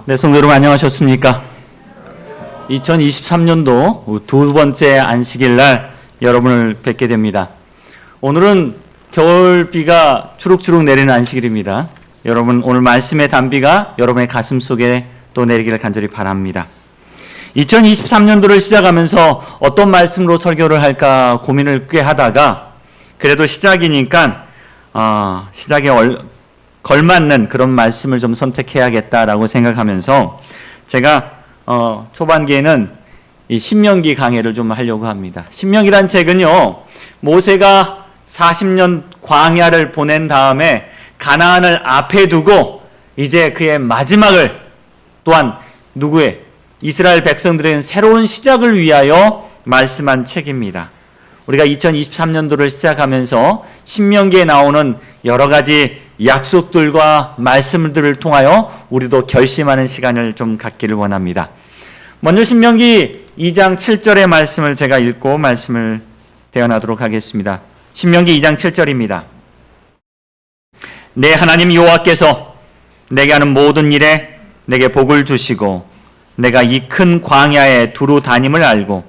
네, 성도 여러분 안녕하셨습니까? 2023년도 두 번째 안식일 날 여러분을 뵙게 됩니다. 오늘은 겨울비가 주룩주룩 내리는 안식일입니다. 여러분 오늘 말씀의 단비가 여러분의 가슴 속에 또 내리기를 간절히 바랍니다. 2023년도를 시작하면서 어떤 말씀으로 설교를 할까 고민을 꽤 하다가 그래도 시작이니까 시작에 걸맞는 그런 말씀을 좀 선택해야겠다라고 생각하면서 제가 초반기에는 이 신명기 강해를 좀 하려고 합니다. 신명기란 책은요, 모세가 40년 광야를 보낸 다음에 가나안을 앞에 두고 이제 그의 마지막을 또한 누구의 이스라엘 백성들의 새로운 시작을 위하여 말씀한 책입니다. 우리가 2023년도를 시작하면서 신명기에 나오는 여러 가지 약속들과 말씀들을 통하여 우리도 결심하는 시간을 좀 갖기를 원합니다. 먼저 신명기 2장 7절의 말씀을 제가 읽고 말씀을 대언하도록 하겠습니다. 신명기 2장 7절입니다. 내 하나님 여호와께서 내게 하는 모든 일에 내게 복을 주시고 내가 이 큰 광야에 두루 다님을 알고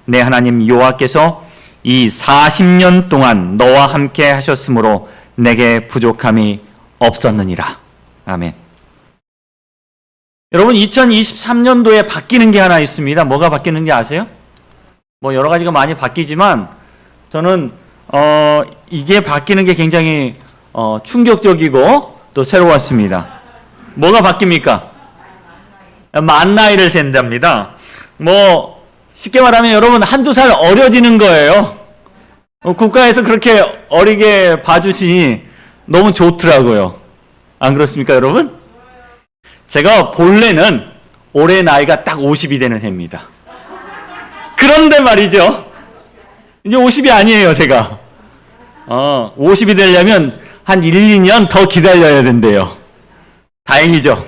내 하나님 여호와께서 이 40년 동안 너와 함께 하셨으므로 내게 부족함이 없었느니라. 아멘. 여러분 2023년도에 바뀌는 게 하나 있습니다. 뭐가 바뀌는지 아세요? 뭐 여러 가지가 많이 바뀌지만 저는 이게 바뀌는 게 굉장히 충격적이고 또 새로웠습니다. 뭐가 바뀝니까? 만 나이를 센답니다. 뭐 쉽게 말하면 여러분 한두 살 어려지는 거예요. 국가에서 그렇게 어리게 봐주시니 너무 좋더라고요. 안 그렇습니까, 여러분? 제가 본래는 올해 나이가 딱 50이 되는 해입니다. 그런데 말이죠. 이제 50이 아니에요, 제가. 50이 되려면 한 1, 2년 더 기다려야 된대요. 다행이죠.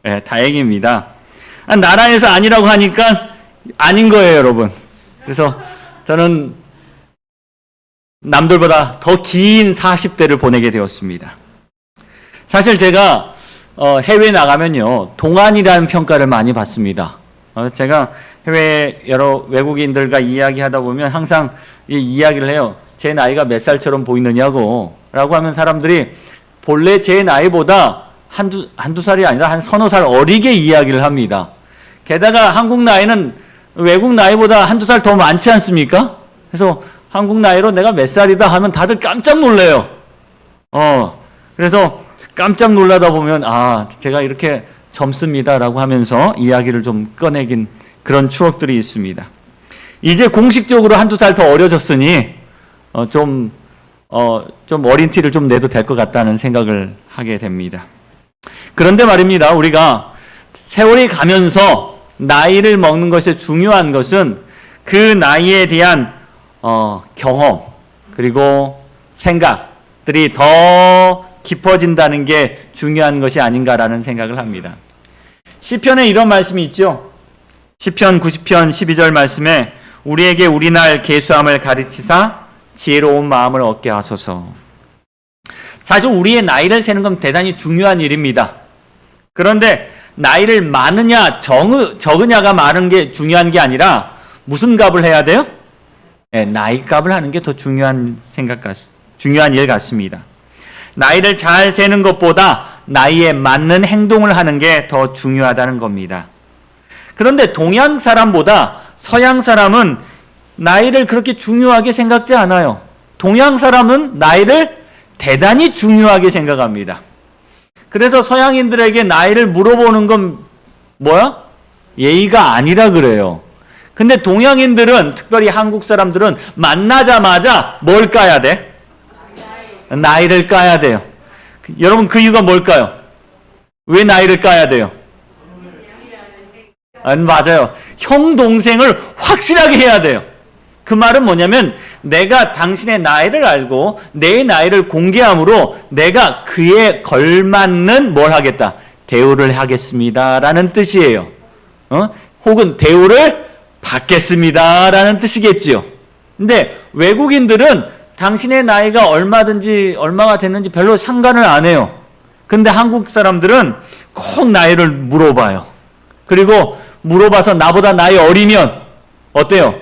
네, 다행입니다. 나라에서 아니라고 하니까 아닌 거예요, 여러분. 그래서 저는 남들보다 더 긴 40대를 보내게 되었습니다. 사실 제가 해외에 나가면요, 동안이라는 평가를 많이 받습니다. 제가 해외 여러 외국인들과 이야기하다 보면 항상 이 이야기를 해요. 제 나이가 몇 살처럼 보이느냐고 라고 하면 사람들이 본래 제 나이보다 한두 살이 아니라 한 서너 살 어리게 이야기를 합니다. 게다가 한국 나이는 외국 나이보다 한두 살 더 많지 않습니까? 그래서 한국 나이로 내가 몇 살이다 하면 다들 깜짝 놀래요. 그래서 깜짝 놀라다 보면 제가 이렇게 젊습니다라고 하면서 이야기를 좀 꺼내긴 그런 추억들이 있습니다. 이제 공식적으로 한두 살 더 어려졌으니 좀 어린 티를 좀 내도 될 것 같다는 생각을 하게 됩니다. 그런데 말입니다. 우리가 세월이 가면서 나이를 먹는 것이 중요한 것은 그 나이에 대한 경험 그리고 생각들이 더 깊어진다는 게 중요한 것이 아닌가라는 생각을 합니다. 시편에 이런 말씀이 있죠. 시편 90편 12절 말씀에 우리에게 우리 날 계수함을 가르치사 지혜로운 마음을 얻게 하소서. 사실 우리의 나이를 세는 건 대단히 중요한 일입니다. 그런데 나이를 많으냐 적으냐가 많은 게 중요한 게 아니라 무슨 값을 해야 돼요? 나이 값을 하는 게 더 중요한 일 같습니다. 나이를 잘 세는 것보다 나이에 맞는 행동을 하는 게 더 중요하다는 겁니다. 그런데 동양 사람보다 서양 사람은 나이를 그렇게 중요하게 생각지 않아요. 동양 사람은 나이를 대단히 중요하게 생각합니다. 그래서 서양인들에게 나이를 물어보는 건 뭐야? 예의가 아니라 그래요. 근데 동양인들은, 특별히 한국 사람들은 만나자마자 뭘 까야 돼? 나이를 까야 돼요. 여러분 그 이유가 뭘까요? 왜 나이를 까야 돼요? 맞아요. 형 동생을 확실하게 해야 돼요. 그 말은 뭐냐면 내가 당신의 나이를 알고 내 나이를 공개함으로 내가 그에 걸맞는 뭘 하겠다? 대우를 하겠습니다라는 뜻이에요. 혹은 대우를 받겠습니다라는 뜻이겠지요. 근데 외국인들은 당신의 나이가 얼마가 됐는지 별로 상관을 안 해요. 근데 한국 사람들은 꼭 나이를 물어봐요. 그리고 물어봐서 나보다 나이 어리면 어때요?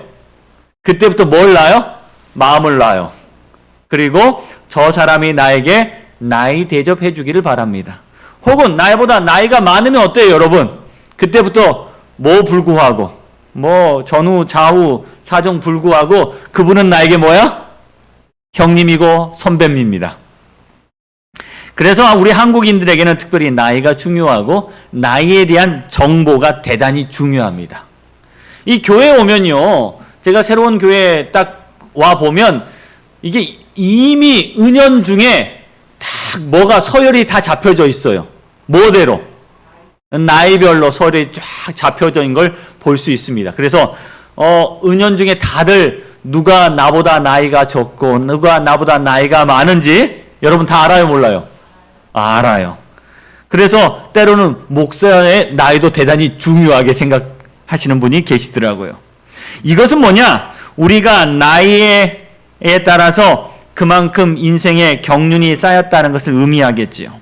그때부터 뭘 놔요? 마음을 놔요. 그리고 저 사람이 나에게 나이 대접해 주기를 바랍니다. 혹은 나이보다 나이가 많으면 어때요, 여러분? 그때부터 뭐 불구하고, 뭐 전후 좌우 사정 불구하고 그분은 나에게 뭐야? 형님이고 선배입니다. 그래서 우리 한국인들에게는 특별히 나이가 중요하고 나이에 대한 정보가 대단히 중요합니다. 이 교회에 오면요, 제가 새로운 교회에 딱 와 보면 이게 이미 은연중에 딱 뭐가 서열이 다 잡혀져 있어요. 뭐대로 나이별로 서열이 쫙 잡혀져 있는 걸 볼 수 있습니다. 그래서 은연중에 다들 누가 나보다 나이가 적고 누가 나보다 나이가 많은지 여러분 다 알아요, 몰라요? 알아요. 그래서 때로는 목사의 나이도 대단히 중요하게 생각하시는 분이 계시더라고요. 이것은 뭐냐? 우리가 나이에 따라서 그만큼 인생의 경륜이 쌓였다는 것을 의미하겠지요.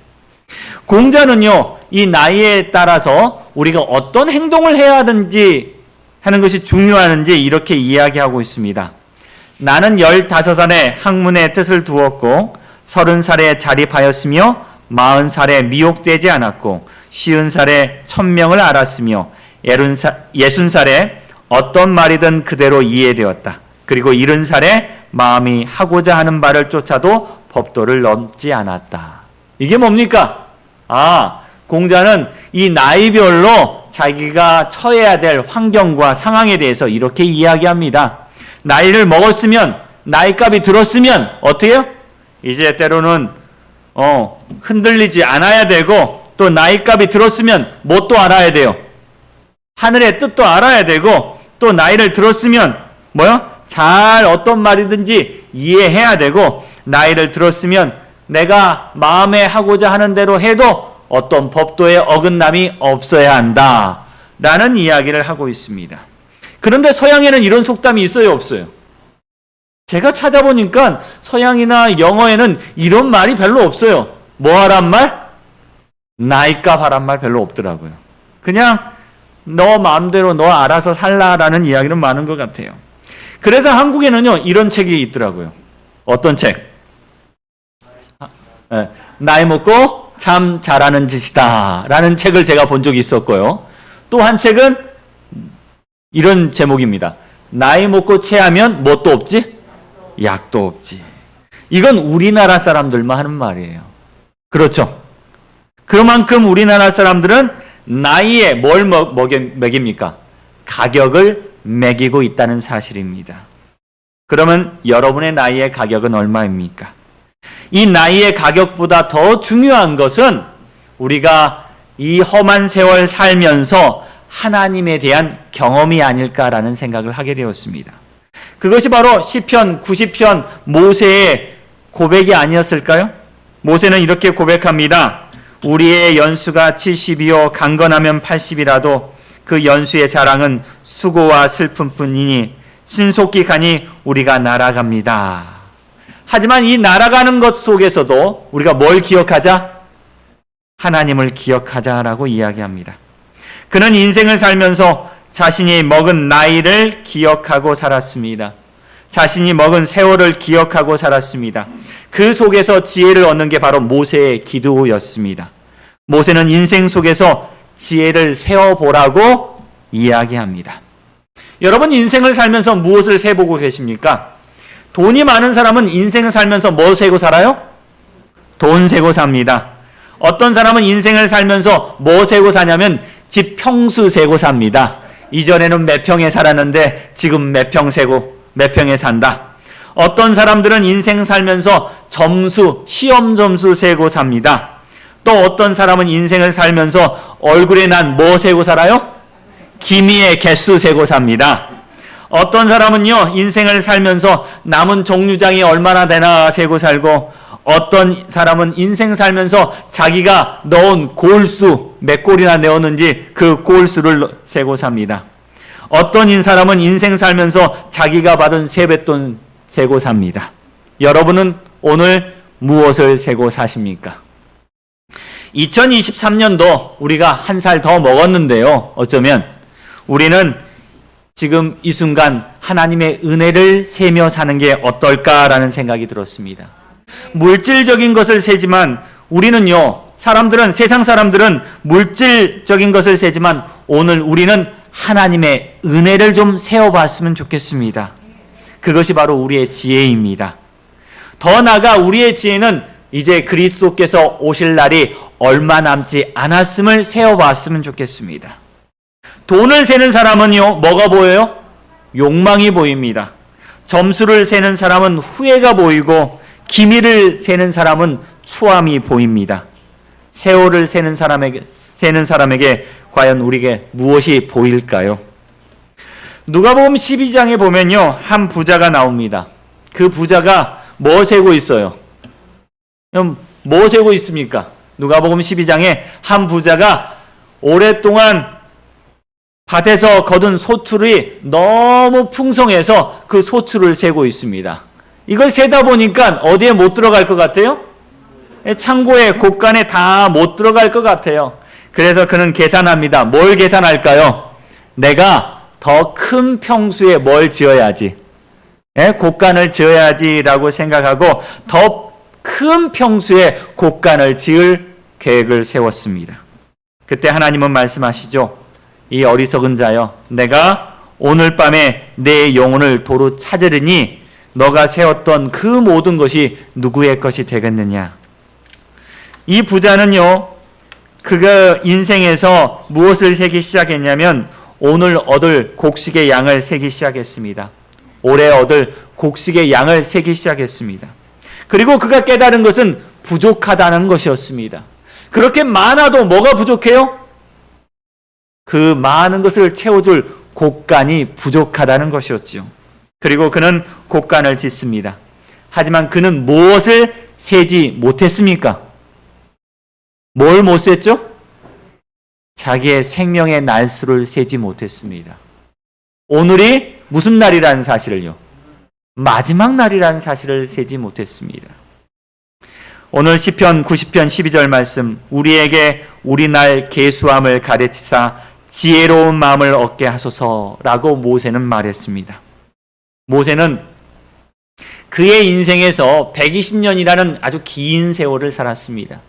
공자는요, 이 나이에 따라서 우리가 어떤 행동을 해야 하는지 하는 것이 중요하는지 이렇게 이야기하고 있습니다. 나는 15살에 학문의 뜻을 두었고 30살에 자립하였으며 40살에 미혹되지 않았고 50살에 천명을 알았으며 60살에 어떤 말이든 그대로 이해되었다. 그리고 70살에 마음이 하고자 하는 바를 쫓아도 법도를 넘지 않았다. 이게 뭡니까? 공자는 이 나이별로 자기가 처해야 될 환경과 상황에 대해서 이렇게 이야기합니다. 나이를 먹었으면, 나이값이 들었으면 어떻게 해요? 이제 때로는 흔들리지 않아야 되고, 또 나이값이 들었으면 뭣도 알아야 돼요? 하늘의 뜻도 알아야 되고, 또 나이를 들었으면 뭐요? 잘 어떤 말이든지 이해해야 되고, 나이를 들었으면 내가 마음에 하고자 하는 대로 해도 어떤 법도의 어긋남이 없어야 한다 라는 이야기를 하고 있습니다. 그런데 서양에는 이런 속담이 있어요, 없어요? 제가 찾아보니까 서양이나 영어에는 이런 말이 별로 없어요. 뭐 하란 말? 나이값 하란 말 별로 없더라고요. 그냥 너 마음대로 너 알아서 살라라는 이야기는 많은 것 같아요. 그래서 한국에는요, 이런 책이 있더라고요. 어떤 책? 나이 먹고 참 잘하는 짓이다 라는 책을 제가 본 적이 있었고요. 또 한 책은 이런 제목입니다. 나이 먹고 체하면 뭣도 없지? 약도 없지. 이건 우리나라 사람들만 하는 말이에요. 그렇죠? 그만큼 우리나라 사람들은 나이에 뭘 매깁니까? 가격을 매기고 있다는 사실입니다. 그러면 여러분의 나이의 가격은 얼마입니까? 이 나이의 가격보다 더 중요한 것은 우리가 이 험한 세월 살면서 하나님에 대한 경험이 아닐까라는 생각을 하게 되었습니다. 그것이 바로 시편 90편 모세의 고백이 아니었을까요? 모세는 이렇게 고백합니다. 우리의 연수가 70이요 강건하면 80이라도 그 연수의 자랑은 수고와 슬픔뿐이니 신속히 가니 우리가 날아갑니다. 하지만 이 날아가는 것 속에서도 우리가 뭘 기억하자? 하나님을 기억하자라고 이야기합니다. 그는 인생을 살면서 자신이 먹은 나이를 기억하고 살았습니다. 자신이 먹은 세월을 기억하고 살았습니다. 그 속에서 지혜를 얻는 게 바로 모세의 기도였습니다. 모세는 인생 속에서 지혜를 세어보라고 이야기합니다. 여러분 인생을 살면서 무엇을 세보고 계십니까? 돈이 많은 사람은 인생을 살면서 뭐 세고 살아요? 돈 세고 삽니다. 어떤 사람은 인생을 살면서 뭐 세고 사냐면 집 평수 세고 삽니다. 이전에는 몇 평에 살았는데 지금 몇 평 세고 몇 평에 산다. 어떤 사람들은 인생 살면서 점수, 시험 점수 세고 삽니다. 또 어떤 사람은 인생을 살면서 얼굴에 난 뭐 세고 살아요? 기미의 개수 세고 삽니다. 어떤 사람은요, 인생을 살면서 남은 정류장이 얼마나 되나 세고 살고, 어떤 사람은 인생 살면서 자기가 넣은 골수, 몇 골이나 넣었는지 그 골수를 세고 삽니다. 어떤 사람은 인생 살면서 자기가 받은 세뱃돈 세고 삽니다. 여러분은 오늘 무엇을 세고 사십니까? 2023년도 우리가 한 살 더 먹었는데요. 어쩌면 우리는 지금 이 순간 하나님의 은혜를 세며 사는 게 어떨까라는 생각이 들었습니다. 물질적인 것을 세지만 우리는요, 세상 사람들은 물질적인 것을 세지만 오늘 우리는 하나님의 은혜를 좀 세어봤으면 좋겠습니다. 그것이 바로 우리의 지혜입니다. 더 나아가 우리의 지혜는 이제 그리스도께서 오실 날이 얼마 남지 않았음을 세어봤으면 좋겠습니다. 돈을 세는 사람은요, 뭐가 보여요? 욕망이 보입니다. 점수를 세는 사람은 후회가 보이고, 기미를 세는 사람은 초함이 보입니다. 세월을 세는 사람에게 과연 우리에게 무엇이 보일까요? 누가복음 12장에 보면요, 한 부자가 나옵니다. 그 부자가 뭐 세고 있어요? 뭐 세고 있습니까? 누가복음 12장에 한 부자가 오랫동안 밭에서 거둔 소출이 너무 풍성해서 그 소출을 세고 있습니다. 이걸 세다 보니까 어디에 못 들어갈 것 같아요? 창고에, 곳간에 다 못 들어갈 것 같아요. 그래서 그는 계산합니다. 뭘 계산할까요? 내가 더 큰 평수에 뭘 지어야지, 곳간을 지어야지라고 생각하고 더 큰 평수에 곳간을 지을 계획을 세웠습니다. 그때 하나님은 말씀하시죠. 이 어리석은 자여, 내가 오늘 밤에 내 영혼을 도로 찾으리니 너가 세웠던 그 모든 것이 누구의 것이 되겠느냐. 이 부자는요, 그가 인생에서 무엇을 세기 시작했냐면 오늘 얻을 곡식의 양을 세기 시작했습니다. 올해 얻을 곡식의 양을 세기 시작했습니다. 그리고 그가 깨달은 것은 부족하다는 것이었습니다. 그렇게 많아도 뭐가 부족해요? 그 많은 것을 채워줄 곳간이 부족하다는 것이었죠. 그리고 그는 곳간을 짓습니다. 하지만 그는 무엇을 세지 못했습니까? 뭘 못 셌죠? 자기의 생명의 날수를 세지 못했습니다. 오늘이 무슨 날이라는 사실을요, 마지막 날이라는 사실을 세지 못했습니다. 오늘 시편 90편 12절 말씀, 우리에게 우리 날 계수함을 가르치사 지혜로운 마음을 얻게 하소서라고 모세는 말했습니다. 모세는 그의 인생에서 120년이라는 아주 긴 세월을 살았습니다.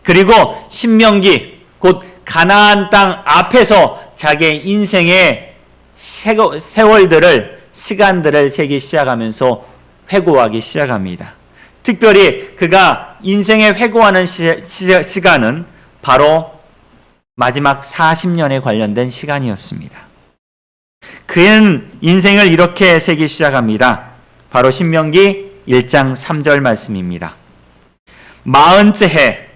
그리고 신명기, 곧 가나안 땅 앞에서 자기의 인생의 시간들을 세기 시작하면서 회고하기 시작합니다. 특별히 그가 인생에 회고하는 시간은 바로 마지막 40년에 관련된 시간이었습니다. 그는 인생을 이렇게 세기 시작합니다. 바로 신명기 1장 3절 말씀입니다. 40째 해,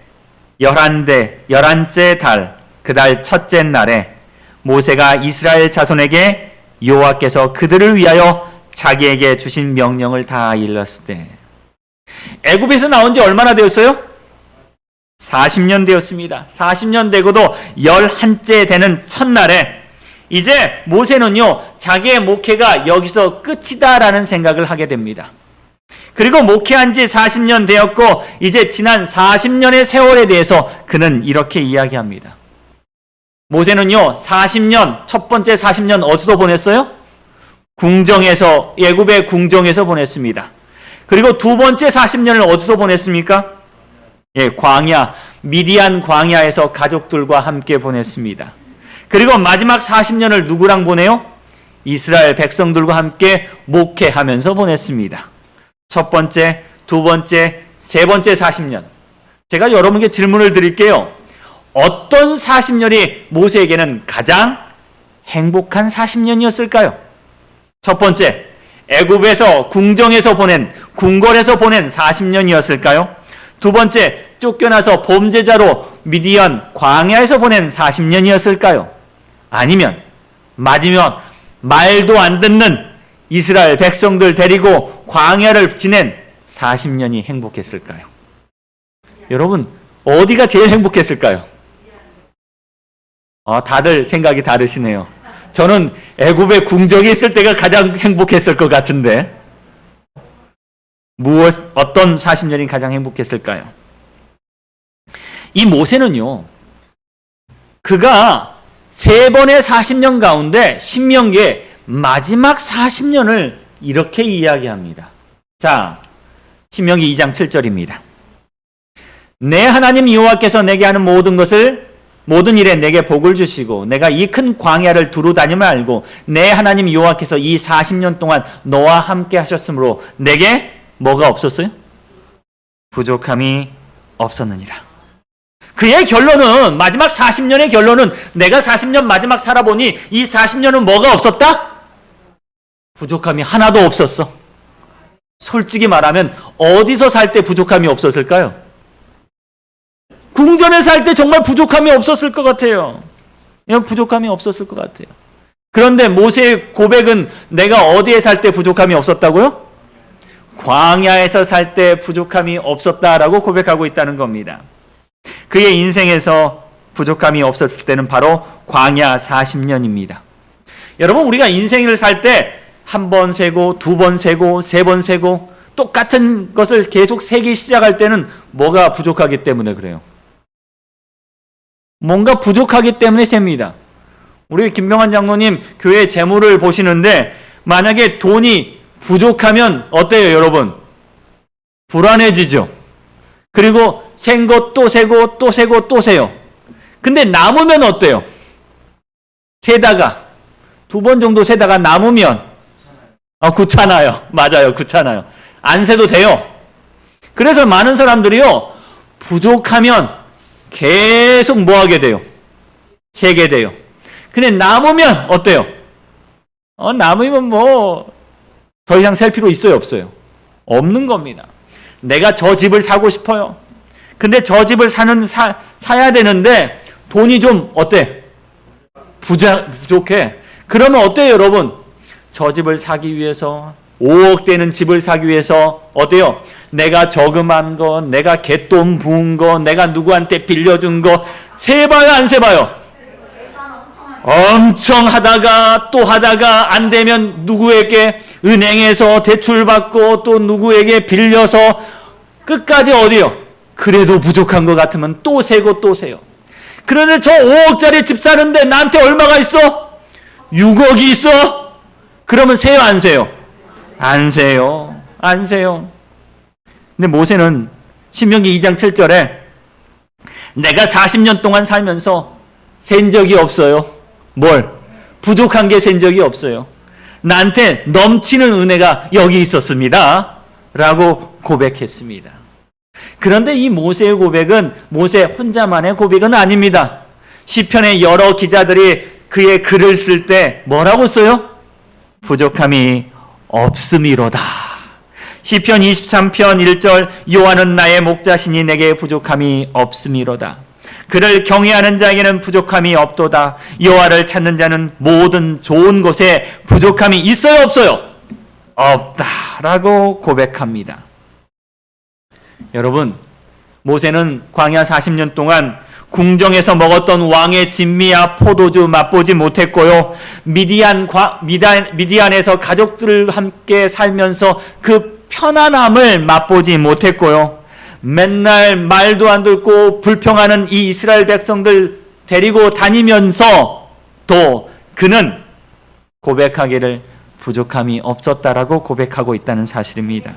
11째 달, 그 달 첫째 날에 모세가 이스라엘 자손에게 여호와께서 그들을 위하여 자기에게 주신 명령을 다 일렀을 때, 애굽에서 나온 지 얼마나 되었어요? 40년 되었습니다. 40년 되고도 11째 되는 첫날에 이제 모세는요, 자기의 목회가 여기서 끝이다라는 생각을 하게 됩니다. 그리고 목회한 지 40년 되었고 이제 지난 40년의 세월에 대해서 그는 이렇게 이야기합니다. 모세는요, 40년, 첫 번째 40년 어디서 보냈어요? 궁정에서, 애굽의 궁정에서 보냈습니다. 그리고 두 번째 40년을 어디서 보냈습니까? 광야, 미디안 광야에서 가족들과 함께 보냈습니다. 그리고 마지막 40년을 누구랑 보내요? 이스라엘 백성들과 함께 목회하면서 보냈습니다. 첫 번째, 두 번째, 세 번째 40년. 제가 여러분께 질문을 드릴게요. 어떤 40년이 모세에게는 가장 행복한 40년이었을까요? 첫 번째, 애굽에서 궁정에서 보낸, 궁궐에서 보낸 40년이었을까요? 두 번째, 쫓겨나서 범죄자로 미디안 광야에서 보낸 40년이었을까요? 아니면 마지막 말도 안 듣는 이스라엘 백성들 데리고 광야를 지낸 40년이 행복했을까요? 여러분, 어디가 제일 행복했을까요? 다들 생각이 다르시네요. 저는 애굽에 궁정에 있을 때가 가장 행복했을 것 같은데 어떤 40년이 가장 행복했을까요? 이 모세는요, 그가 세 번의 40년 가운데 신명기의 마지막 40년을 이렇게 이야기합니다. 자, 신명기 2장 7절입니다. 내 하나님 여호와께서 내게 하는 모든 일에 내게 복을 주시고 내가 이 큰 광야를 두루 다니며 알고 내 하나님 여호와께서 이 40년 동안 너와 함께 하셨으므로 내게 뭐가 없었어요? 부족함이 없었느니라. 그의 결론은, 마지막 40년의 결론은, 내가 40년 마지막 살아보니 이 40년은 뭐가 없었다? 부족함이 하나도 없었어. 솔직히 말하면 어디서 살 때 부족함이 없었을까요? 궁전에 살 때 정말 부족함이 없었을 것 같아요. 부족함이 없었을 것 같아요. 그런데 모세의 고백은 내가 어디에 살 때 부족함이 없었다고요? 광야에서 살 때 부족함이 없었다라고 고백하고 있다는 겁니다. 그의 인생에서 부족함이 없었을 때는 바로 광야 40년입니다. 여러분, 우리가 인생을 살 때 한 번 세고, 두 번 세고, 세 번 세고, 똑같은 것을 계속 세기 시작할 때는 뭐가 부족하기 때문에 그래요. 뭔가 부족하기 때문에 셉니다. 우리 김병환 장로님 교회 재물을 보시는데 만약에 돈이 부족하면 어때요, 여러분? 불안해지죠. 그리고 센 것 또 세고 또 세고 또 세요. 근데 남으면 어때요? 세다가 두 번 정도 세다가 남으면 귀찮아요. 맞아요. 귀찮아요. 안 세도 돼요. 그래서 많은 사람들이요, 부족하면 계속 뭐 하게 돼요? 세게 돼요. 근데 남으면 어때요? 남으면 뭐 더 이상 셀 필요 있어요, 없어요? 없는 겁니다. 내가 저 집을 사고 싶어요. 근데 저 집을 사야 되는데 돈이 좀 어때? 부족해. 그러면 어때요, 여러분? 저 집을 사기 위해서, 5억 되는 집을 사기 위해서 어때요? 내가 저금한 거, 내가 갯돈 부은 거, 내가 누구한테 빌려준 거 세봐요, 안 세봐요? 엄청 하다가 또 하다가 안 되면 누구에게 은행에서 대출받고 또 누구에게 빌려서 끝까지 어디요? 그래도 부족한 것 같으면 또 세고 또 세요. 그런데 저 5억짜리 집 사는데 나한테 얼마가 있어? 6억이 있어? 그러면 세요, 안 세요? 안 세요. 안 세요. 근데 모세는 신명기 2장 7절에 내가 40년 동안 살면서 센 적이 없어요. 뭘? 부족한 게 센 적이 없어요. 나한테 넘치는 은혜가 여기 있었습니다. 라고 고백했습니다. 그런데 이 모세의 고백은 모세 혼자만의 고백은 아닙니다. 시편의 여러 기자들이 그의 글을 쓸 때 뭐라고 써요? 부족함이 없음이로다. 시편 23편 1절 여호와는 나의 목자시니 내게 부족함이 없음이로다. 그를 경외하는 자에게는 부족함이 없도다. 여호와를 찾는 자는 모든 좋은 곳에 부족함이 있어요, 없어요? 없다라고 고백합니다. 여러분, 모세는 광야 40년 동안 궁정에서 먹었던 왕의 진미와 포도주 맛보지 못했고요. 미디안에서 가족들과 함께 살면서 그 편안함을 맛보지 못했고요. 맨날 말도 안 듣고 불평하는 이 이스라엘 백성들 데리고 다니면서 또 그는 고백하기를 부족함이 없었다라고 고백하고 있다는 사실입니다.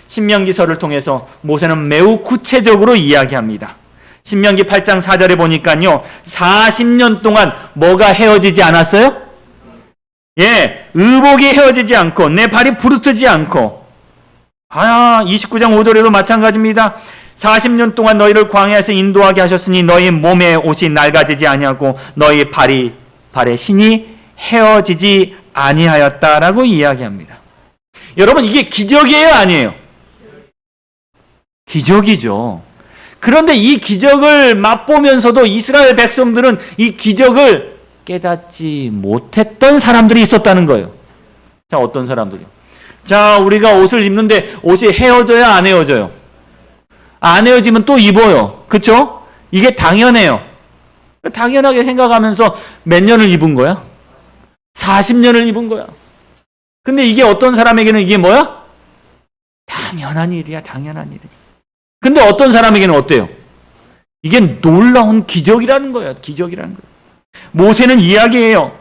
신명기서를 통해서 모세는 매우 구체적으로 이야기합니다. 신명기 8장 4절에 보니까요, 40년 동안 뭐가 헤어지지 않았어요? 의복이 헤어지지 않고 내 발이 부르트지 않고 29장 5절에도 마찬가지입니다. 40년 동안 너희를 광야에서 인도하게 하셨으니 너희 몸에 옷이 낡아지지 아니하고 너희 발의 신이 헤어지지 아니하였다라고 이야기합니다. 여러분, 이게 기적이에요, 아니에요? 기적이죠. 그런데 이 기적을 맛보면서도 이스라엘 백성들은 이 기적을 깨닫지 못했던 사람들이 있었다는 거예요. 자, 어떤 사람들이요? 자, 우리가 옷을 입는데 옷이 헤어져야 안 헤어져요? 안 헤어지면 또 입어요. 그렇죠? 이게 당연해요. 당연하게 생각하면서 몇 년을 입은 거야? 40년을 입은 거야. 근데 이게 어떤 사람에게는 이게 뭐야? 당연한 일이야, 당연한 일이야. 근데 어떤 사람에게는 어때요? 이게 놀라운 기적이라는 거예요. 기적이라는 거예요. 모세는 이야기해요.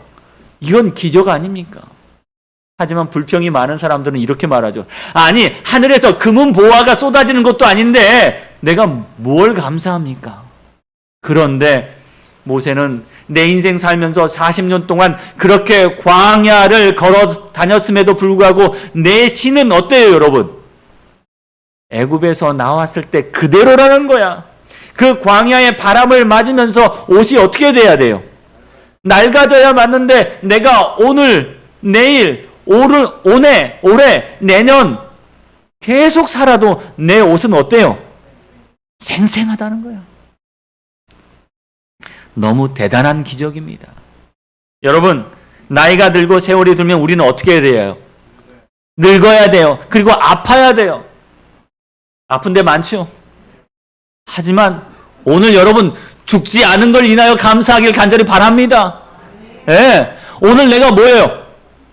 이건 기적 아닙니까? 하지만 불평이 많은 사람들은 이렇게 말하죠. 아니, 하늘에서 금은 보화가 쏟아지는 것도 아닌데 내가 뭘 감사합니까? 그런데 모세는 내 인생 살면서 40년 동안 그렇게 광야를 걸어 다녔음에도 불구하고 내 신은 어때요, 여러분? 애굽에서 나왔을 때 그대로라는 거야. 그 광야의 바람을 맞으면서 옷이 어떻게 돼야 돼요? 낡아져야 맞는데 내가 오늘, 내일, 올해, 내년 계속 살아도 내 옷은 어때요? 생생하다는 거야. 너무 대단한 기적입니다. 여러분, 나이가 들고 세월이 들면 우리는 어떻게 해야 돼요? 늙어야 돼요. 그리고 아파야 돼요. 아픈 데 많죠. 하지만 오늘 여러분 죽지 않은 걸 인하여 감사하길 간절히 바랍니다. 예. 오늘 내가 뭐예요?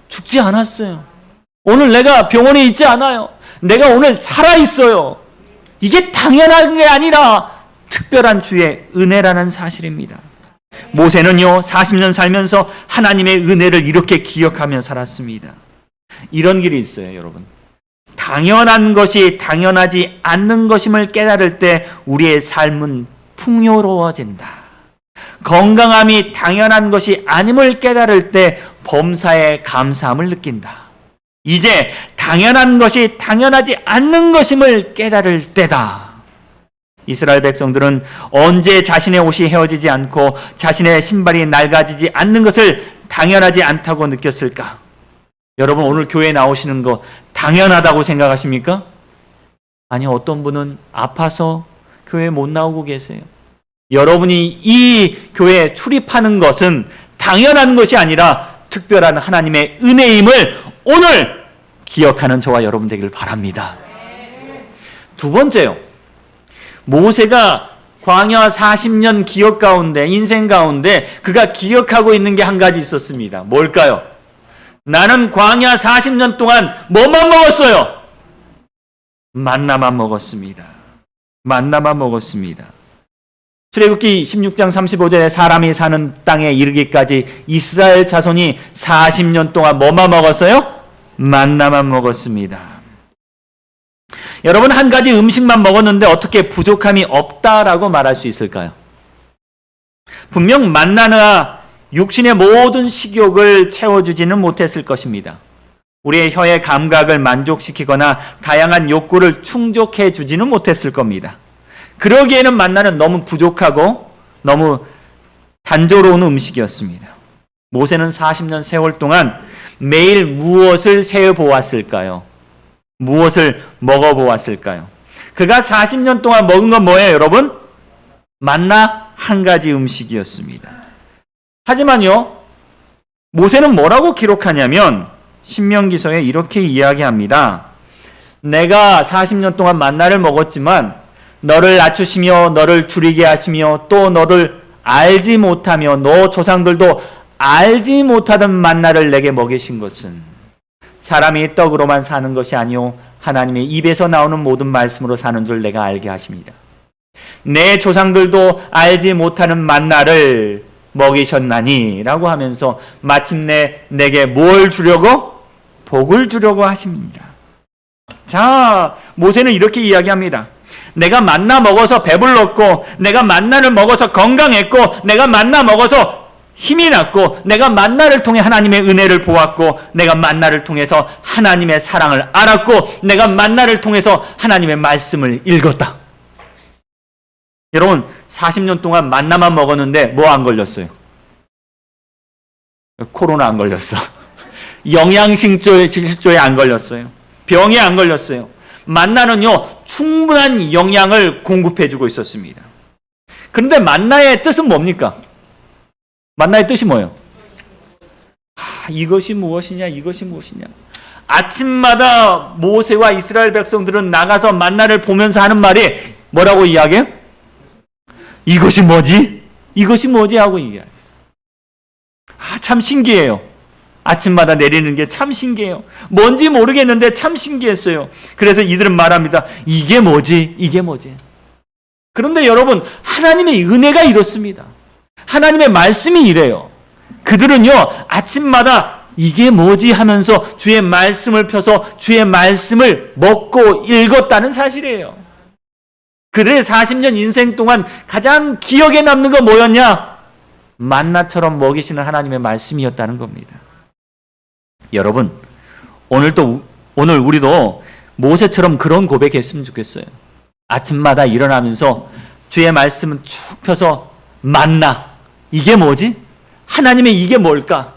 죽지 않았어요. 오늘 내가 병원에 있지 않아요. 내가 오늘 살아있어요. 이게 당연한 게 아니라 특별한 주의 은혜라는 사실입니다. 모세는요, 40년 살면서 하나님의 은혜를 이렇게 기억하며 살았습니다. 이런 길이 있어요, 여러분. 당연한 것이 당연하지 않는 것임을 깨달을 때 우리의 삶은 풍요로워진다. 건강함이 당연한 것이 아님을 깨달을 때 범사에 감사함을 느낀다. 이제 당연한 것이 당연하지 않는 것임을 깨달을 때다. 이스라엘 백성들은 언제 자신의 옷이 헤어지지 않고 자신의 신발이 낡아지지 않는 것을 당연하지 않다고 느꼈을까? 여러분, 오늘 교회에 나오시는 거 당연하다고 생각하십니까? 아니, 어떤 분은 아파서 교회에 못 나오고 계세요. 여러분이 이 교회에 출입하는 것은 당연한 것이 아니라 특별한 하나님의 은혜임을 오늘 기억하는 저와 여러분 되기를 바랍니다. 두 번째요. 모세가 광야 40년 기억 가운데, 인생 가운데 그가 기억하고 있는 게 한 가지 있었습니다. 뭘까요? 나는 광야 40년 동안 뭐만 먹었어요? 만나만 먹었습니다. 만나만 먹었습니다. 출애굽기 16장 35절에 사람이 사는 땅에 이르기까지 이스라엘 자손이 40년 동안 뭐만 먹었어요? 만나만 먹었습니다. 여러분, 한 가지 음식만 먹었는데 어떻게 부족함이 없다라고 말할 수 있을까요? 분명 만나나 육신의 모든 식욕을 채워주지는 못했을 것입니다. 우리의 혀의 감각을 만족시키거나 다양한 욕구를 충족해 주지는 못했을 겁니다. 그러기에는 만나는 너무 부족하고 너무 단조로운 음식이었습니다. 모세는 40년 세월 동안 매일 무엇을 세어보았을까요? 무엇을 먹어보았을까요? 그가 40년 동안 먹은 건 뭐예요, 여러분? 만나 한 가지 음식이었습니다. 하지만요, 모세는 뭐라고 기록하냐면 신명기서에 이렇게 이야기합니다. 내가 40년 동안 만나를 먹었지만 너를 낮추시며 너를 줄이게 하시며 또 너를 알지 못하며 너 조상들도 알지 못하던 만나를 내게 먹이신 것은 사람이 떡으로만 사는 것이 아니요 하나님의 입에서 나오는 모든 말씀으로 사는 줄 내가 알게 하십니다. 내 조상들도 알지 못하는 만나를 먹이셨나니 라고 하면서 마침내 내게 뭘 주려고? 복을 주려고 하십니다. 자, 모세는 이렇게 이야기합니다. 내가 만나 먹어서 배불렀고 내가 만나를 먹어서 건강했고 내가 만나 먹어서 힘이 났고 내가 만나를 통해 하나님의 은혜를 보았고 내가 만나를 통해서 하나님의 사랑을 알았고 내가 만나를 통해서 하나님의 말씀을 읽었다. 여러분, 40년 동안 만나만 먹었는데 뭐 안 걸렸어요? 코로나 안 걸렸어. 영양실조에 안 걸렸어요. 병에 안 걸렸어요. 만나는요, 충분한 영양을 공급해주고 있었습니다. 그런데 만나의 뜻은 뭡니까? 만나의 뜻이 뭐예요? 이것이 무엇이냐, 이것이 무엇이냐. 아침마다 모세와 이스라엘 백성들은 나가서 만나를 보면서 하는 말이 뭐라고 이야기해요? 이것이 뭐지? 이것이 뭐지? 하고 이야기했어요. 참 신기해요. 아침마다 내리는 게 참 신기해요. 뭔지 모르겠는데 참 신기했어요. 그래서 이들은 말합니다. 이게 뭐지? 이게 뭐지? 그런데 여러분, 하나님의 은혜가 이렇습니다. 하나님의 말씀이 이래요. 그들은요, 아침마다 이게 뭐지 하면서 주의 말씀을 펴서 주의 말씀을 먹고 읽었다는 사실이에요. 그들의 40년 인생 동안 가장 기억에 남는 건 뭐였냐? 만나처럼 먹이시는 하나님의 말씀이었다는 겁니다. 여러분, 오늘 우리도 모세처럼 그런 고백했으면 좋겠어요. 아침마다 일어나면서 주의 말씀은 쭉 펴서 만나. 이게 뭐지? 하나님의 이게 뭘까?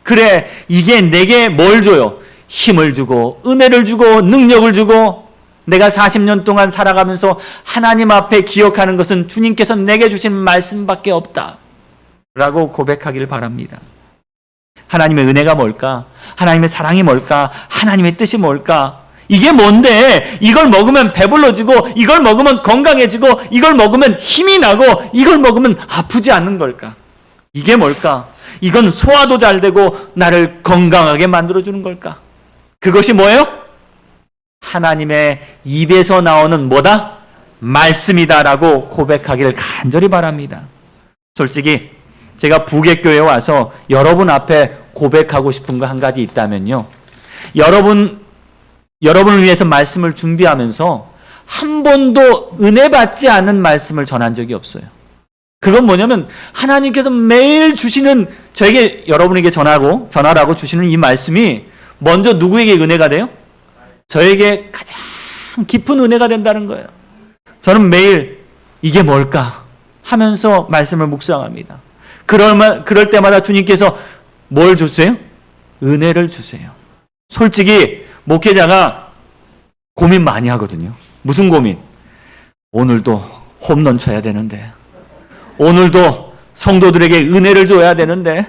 그래, 이게 내게 뭘 줘요? 힘을 주고, 은혜를 주고, 능력을 주고, 내가 40년 동안 살아가면서 하나님 앞에 기억하는 것은 주님께서 내게 주신 말씀밖에 없다. 라고 고백하기를 바랍니다. 하나님의 은혜가 뭘까? 하나님의 사랑이 뭘까? 하나님의 뜻이 뭘까? 이게 뭔데? 이걸 먹으면 배불러지고, 이걸 먹으면 건강해지고, 이걸 먹으면 힘이 나고, 이걸 먹으면 아프지 않는 걸까? 이게 뭘까? 이건 소화도 잘 되고 나를 건강하게 만들어주는 걸까? 그것이 뭐예요? 하나님의 입에서 나오는 뭐다? 말씀이다라고 고백하기를 간절히 바랍니다. 솔직히 제가 부객교회에 와서 여러분 앞에 고백하고 싶은 거 한 가지 있다면요. 여러분을 위해서 말씀을 준비하면서 한 번도 은혜 받지 않은 말씀을 전한 적이 없어요. 그건 뭐냐면 하나님께서 매일 주시는 저에게 여러분에게 전하라고 주시는 이 말씀이 먼저 누구에게 은혜가 돼요? 저에게 가장 깊은 은혜가 된다는 거예요. 저는 매일 이게 뭘까 하면서 말씀을 묵상합니다. 그럴 때마다 주님께서 뭘 주세요? 은혜를 주세요. 솔직히 목회자가 고민 많이 하거든요. 무슨 고민? 오늘도 홈런 쳐야 되는데, 오늘도 성도들에게 은혜를 줘야 되는데,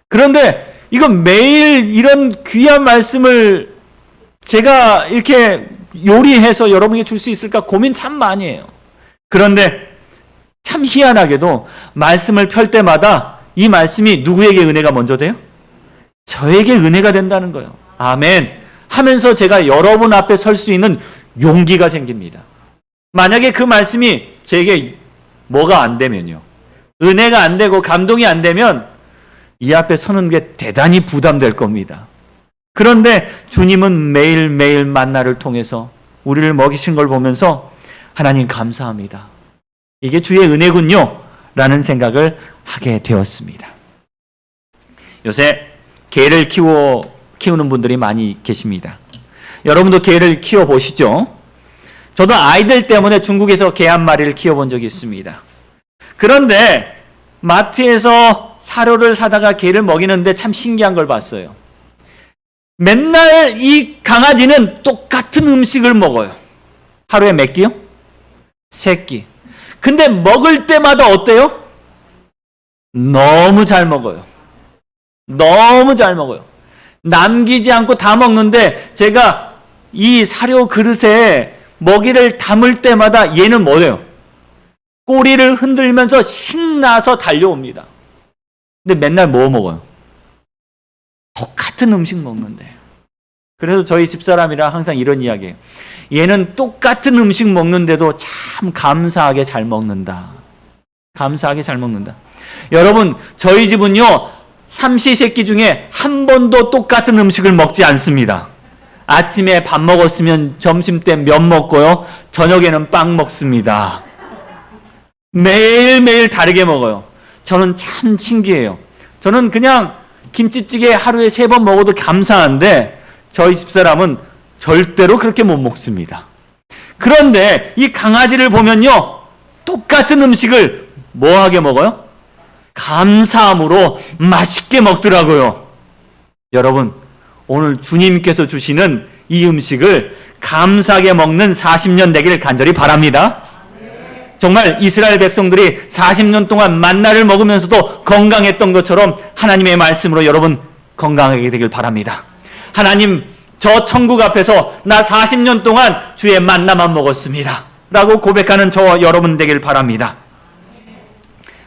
그런데 이건 매일 이런 귀한 말씀을 제가 이렇게 요리해서 여러분에게 줄 수 있을까 고민 참 많이 해요. 그런데 참 희한하게도 말씀을 펼 때마다 이 말씀이 누구에게 은혜가 먼저 돼요? 저에게 은혜가 된다는 거예요. 아멘 하면서 제가 여러분 앞에 설 수 있는 용기가 생깁니다. 만약에 그 말씀이 제게 뭐가 안 되면요, 은혜가 안 되고 감동이 안 되면 이 앞에 서는 게 대단히 부담될 겁니다. 그런데 주님은 매일매일 만나를 통해서 우리를 먹이신 걸 보면서 하나님 감사합니다. 이게 주의 은혜군요 라는 생각을 하게 되었습니다. 요새 개를 키우는 분들이 많이 계십니다. 여러분도 개를 키워보시죠? 저도 아이들 때문에 중국에서 개 한 마리를 키워본 적이 있습니다. 그런데 마트에서 사료를 사다가 개를 먹이는데 참 신기한 걸 봤어요. 맨날 이 강아지는 똑같은 음식을 먹어요. 하루에 몇 끼요? 3끼. 근데 먹을 때마다 어때요? 너무 잘 먹어요. 너무 잘 먹어요. 남기지 않고 다 먹는데 제가 이 사료 그릇에 먹이를 담을 때마다 얘는 뭐래요? 꼬리를 흔들면서 신나서 달려옵니다. 근데 맨날 뭐 먹어요? 똑같은 음식 먹는데. 그래서 저희 집사람이랑 항상 이런 이야기해요. 얘는 똑같은 음식 먹는데도 참 감사하게 잘 먹는다. 감사하게 잘 먹는다. 여러분, 저희 집은요, 삼시세끼 중에 한 번도 똑같은 음식을 먹지 않습니다. 아침에 밥 먹었으면 점심 때 면 먹고요, 저녁에는 빵 먹습니다. 매일매일 다르게 먹어요. 저는 참 신기해요. 저는 그냥 김치찌개 하루에 3번 먹어도 감사한데 저희 집사람은 절대로 그렇게 못 먹습니다. 그런데 이 강아지를 보면요, 똑같은 음식을 뭐하게 먹어요? 감사함으로 맛있게 먹더라고요. 여러분, 오늘 주님께서 주시는 이 음식을 감사하게 먹는 40년 되기를 간절히 바랍니다. 정말 이스라엘 백성들이 40년 동안 만나를 먹으면서도 건강했던 것처럼 하나님의 말씀으로 여러분 건강하게 되길 바랍니다. 하나님, 저 천국 앞에서 나 40년 동안 주의 만나만 먹었습니다 라고 고백하는 저와 여러분 되길 바랍니다.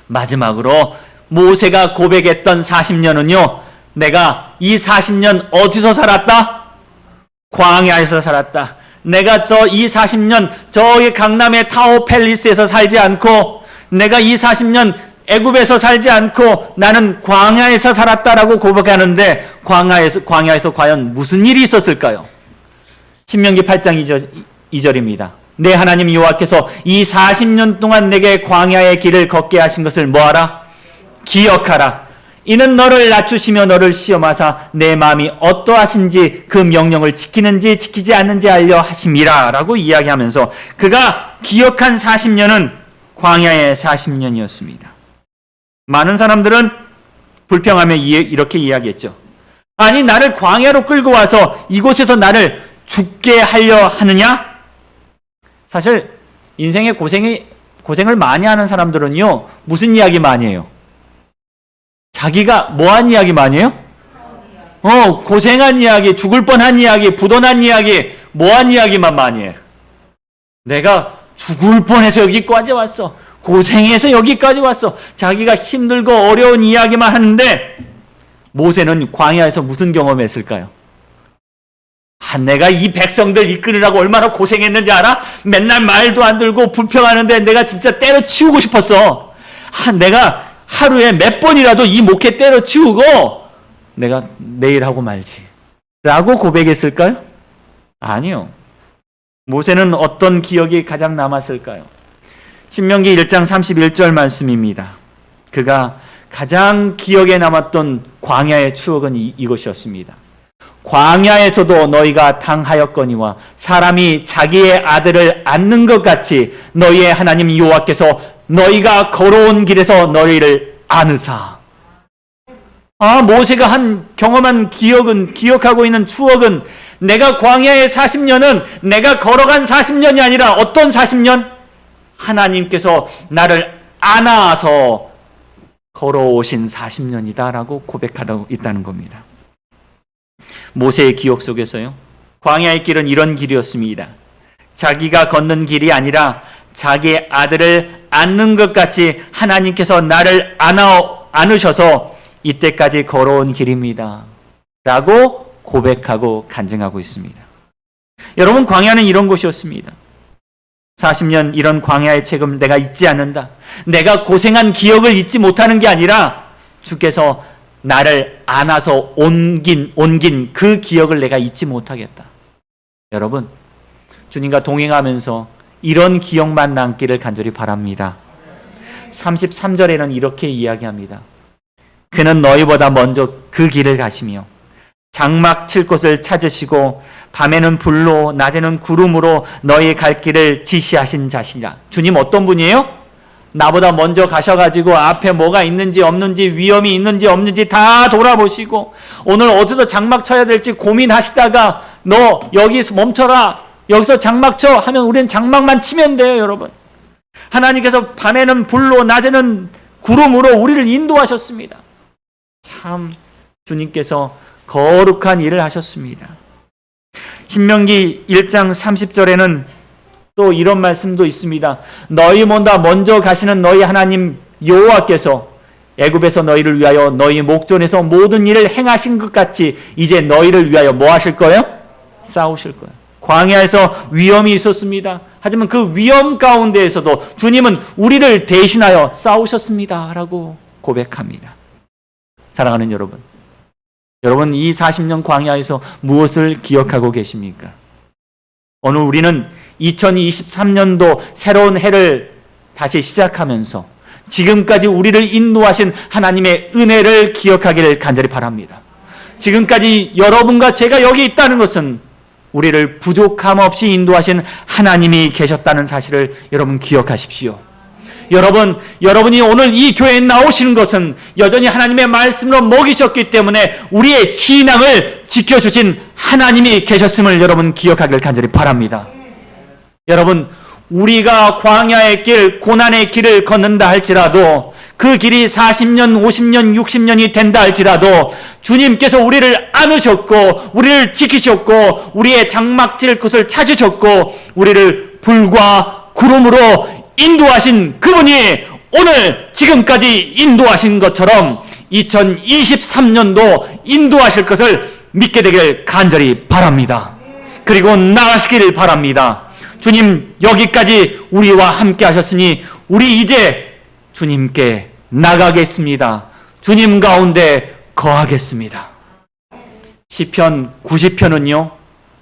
마지막으로 모세가 고백했던 40년은요, 내가 이 40년 어디서 살았다? 광야에서 살았다. 내가 이 40년 저기 강남의 타워 팰리스에서 살지 않고 내가 이 40년 애굽에서 살지 않고 나는 광야에서 살았다라고 고백하는데 광야에서 과연 무슨 일이 있었을까요? 신명기 8장 2절입니다. 내 하나님 여호와께서 이 40년 동안 내게 광야의 길을 걷게 하신 것을 뭐하라? 기억하라. 이는 너를 낮추시며 너를 시험하사 내 마음이 어떠하신지 그 명령을 지키는지 지키지 않는지 알려 하심이라 라고 이야기하면서 그가 기억한 40년은 광야의 40년이었습니다. 많은 사람들은 불평하며 이렇게 이야기했죠. 아니 나를 광야로 끌고 와서 이곳에서 나를 죽게 하려 하느냐? 사실 인생에 고생을 많이 하는 사람들은요 무슨 이야기 많이 해요? 자기가 뭐한 이야기 많이 해요? 고생한 이야기, 죽을 뻔한 이야기, 부도난 이야기, 뭐한 이야기만 많이 해요. 내가 죽을 뻔해서 여기까지 왔어. 고생해서 여기까지 왔어. 자기가 힘들고 어려운 이야기만 하는데 모세는 광야에서 무슨 경험했을까요? 내가 이 백성들 이끌으라고 얼마나 고생했는지 알아? 맨날 말도 안 들고 불평하는데 내가 진짜 때려치우고 싶었어. 내가 하루에 몇 번이라도 이 목회 때려치우고 내가 내일 하고 말지 라고 고백했을까요? 아니요. 모세는 어떤 기억이 가장 남았을까요? 신명기 1장 31절 말씀입니다. 그가 가장 기억에 남았던 광야의 추억은 이것이었습니다. 광야에서도 너희가 당하였거니와 사람이 자기의 아들을 안는 것 같이 너희의 하나님 여호와께서 너희가 걸어온 길에서 너희를 안으사. 모세가 경험한 기억하고 있는 추억은 내가 광야의 40년은 내가 걸어간 40년이 아니라 어떤 40년? 하나님께서 나를 안아서 걸어오신 40년이다라고 고백하고 있다는 겁니다. 모세의 기억 속에서요. 광야의 길은 이런 길이었습니다. 자기가 걷는 길이 아니라 자기의 아들을 안는 것 같이 하나님께서 나를 안으셔서 이때까지 걸어온 길입니다. 라고 고백하고 간증하고 있습니다. 여러분, 광야는 이런 곳이었습니다. 40년 이런 광야의 책임 내가 잊지 않는다. 내가 고생한 기억을 잊지 못하는 게 아니라 주께서 나를 안아서 옮긴 그 기억을 내가 잊지 못하겠다. 여러분, 주님과 동행하면서 이런 기억만 남기를 간절히 바랍니다. 33절에는 이렇게 이야기합니다. 그는 너희보다 먼저 그 길을 가시며 장막 칠 곳을 찾으시고 밤에는 불로 낮에는 구름으로 너희 갈 길을 지시하신 자시라. 주님 어떤 분이에요? 나보다 먼저 가셔가지고 앞에 뭐가 있는지 없는지 위험이 있는지 없는지 다 돌아보시고 오늘 어디서 장막 쳐야 될지 고민하시다가 너 여기서 멈춰라, 여기서 장막 쳐 하면 우리는 장막만 치면 돼요. 여러분, 하나님께서 밤에는 불로 낮에는 구름으로 우리를 인도하셨습니다. 참 주님께서 거룩한 일을 하셨습니다. 신명기 1장 30절에는 또 이런 말씀도 있습니다. 너희보다 먼저 가시는 너희 하나님 여호와께서 애굽에서 너희를 위하여 너희 목전에서 모든 일을 행하신 것 같이 이제 너희를 위하여 뭐 하실 거예요? 싸우실 거예요. 광야에서 위험이 있었습니다. 하지만 그 위험 가운데에서도 주님은 우리를 대신하여 싸우셨습니다. 라고 고백합니다. 사랑하는 여러분, 여러분 이 40년 광야에서 무엇을 기억하고 계십니까? 오늘 우리는 2023년도 새로운 해를 다시 시작하면서 지금까지 우리를 인도하신 하나님의 은혜를 기억하기를 간절히 바랍니다. 지금까지 여러분과 제가 여기 있다는 것은 우리를 부족함 없이 인도하신 하나님이 계셨다는 사실을 여러분 기억하십시오. 여러분이 오늘 이 교회에 나오시는 것은 여전히 하나님의 말씀으로 먹이셨기 때문에 우리의 신앙을 지켜주신 하나님이 계셨음을 여러분 기억하기를 간절히 바랍니다. 여러분, 우리가 광야의 길, 고난의 길을 걷는다 할지라도 그 길이 40년, 50년, 60년이 된다 할지라도 주님께서 우리를 안으셨고 우리를 지키셨고 우리의 장막질 곳을 찾으셨고 우리를 불과 구름으로 인도하신 그분이 오늘 지금까지 인도하신 것처럼 2023년도 인도하실 것을 믿게 되길 간절히 바랍니다. 그리고 나가시길 바랍니다. 주님, 여기까지 우리와 함께 하셨으니 우리 이제 주님께 나가겠습니다. 주님 가운데 거하겠습니다. 시편 90편은요,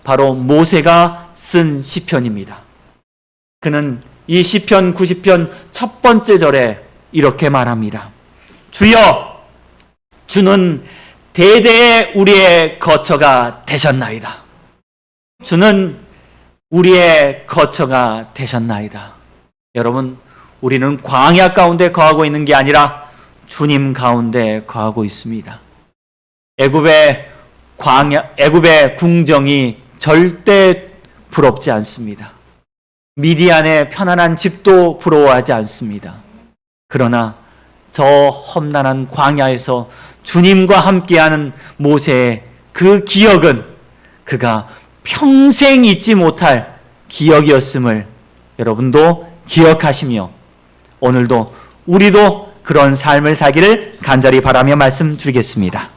바로 모세가 쓴 시편입니다. 그는 이 시편 90편 첫 번째 절에 이렇게 말합니다. 주여, 주는 대대에 우리의 거처가 되셨나이다. 주는 우리의 거처가 되셨나이다. 여러분, 우리는 광야 가운데 거하고 있는 게 아니라 주님 가운데 거하고 있습니다. 애굽의 궁정이 절대 부럽지 않습니다. 미디안의 편안한 집도 부러워하지 않습니다. 그러나 저 험난한 광야에서 주님과 함께하는 모세의 그 기억은 그가 평생 잊지 못할 기억이었음을 여러분도 기억하시며 오늘도 우리도 그런 삶을 살기를 간절히 바라며 말씀드리겠습니다.